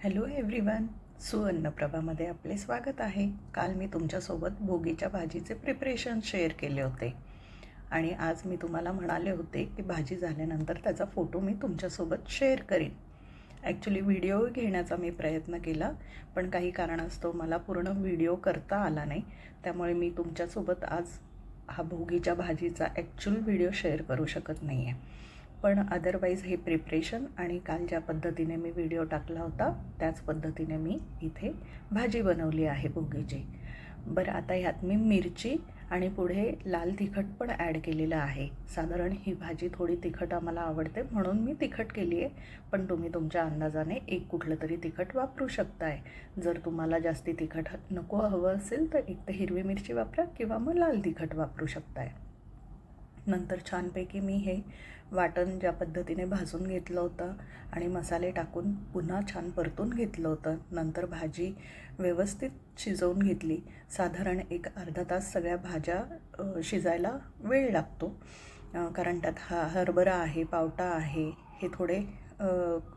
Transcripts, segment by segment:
Hello everyone, सुअन्नप्रभामध्ये आपले स्वागत आहे. काल मी तुमच्यासोबत भोगीच्या भाजीचे प्रिपरेशन शेअर केले होते आणि आज मी तुम्हाला म्हणाले होते की भाजी झाल्यानंतर त्याचा फोटो मी तुमच्यासोबत शेअर करीन. ॲक्च्युली व्हिडिओ घेण्याचा मी प्रयत्न केला, पण काही कारणास्तव मला पूर्ण व्हिडिओ करता आला नाही. त्यामुळे मी तुमच्यासोबत आज हा भोगीच्या भाजीचा ॲक्च्युअल व्हिडिओ शेअर करू शकत नाही आहे. पण अदरवाईज हे प्रिपरेशन आणि काल ज्या पद्धतीने मी व्हिडिओ टाकला होता त्याच पद्धतीने मी इथे भाजी बनवली आहे भोगीची. बरं, आता ह्यात मी मिरची आणि पुढे लाल तिखट पण ॲड केलेलं आहे. साधारण ही भाजी थोडी तिखट आम्हाला आवडते म्हणून मी तिखट केली आहे, पण तुम्ही तुमच्या अंदाजाने एक कुठलं तरी तिखट वापरू शकताय. जर तुम्हाला जास्ती तिखट नको हवं असेल तर एक तर हिरवी मिरची वापरा किंवा मग लाल तिखट वापरू शकताय. नंतर छानपैकी मी हे वाटण ज्या पद्धतीने भाजून घेतलं होतं आणि मसाले टाकून पुन्हा छान परतून घेतलं होतं. नंतर भाजी व्यवस्थित शिजवून घेतली. साधारण एक अर्धा तास सगळ्या भाज्या शिजायला वेळ लागतो, कारण त्यात हरभरा आहे, पावटा आहे, हे थोडे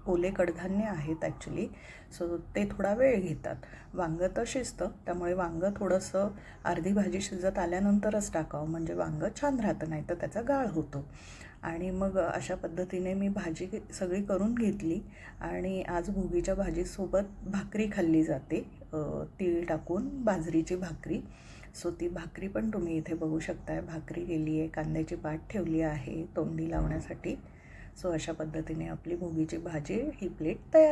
ओले कडधान्य आहेत ॲक्च्युली. सो ते थोडा वेळ घेतात. वांगं तर शिजतं, त्यामुळे वांगं थोडंसं अर्धी भाजी शिजत आल्यानंतरच टाकावं, म्हणजे वांगं छान राहतं, नाही तर त्याचा गाळ होतो. आणि मग अशा पद्धतीने मी भाजी सगळी करून घेतली आणि आज भोगीच्या भाजीसोबत भाकरी खाल्ली जाते, तीळ टाकून बाजरीची भाकरी. सो ती भाकरी पण तुम्ही इथे बघू शकताय. भाकरी केली आहे, कांद्याची पात ठेवली आहे तोंडी लावण्यासाठी. सो अशा पद्धतीने आपली भोगीची भाजी ही प्लेट तयार.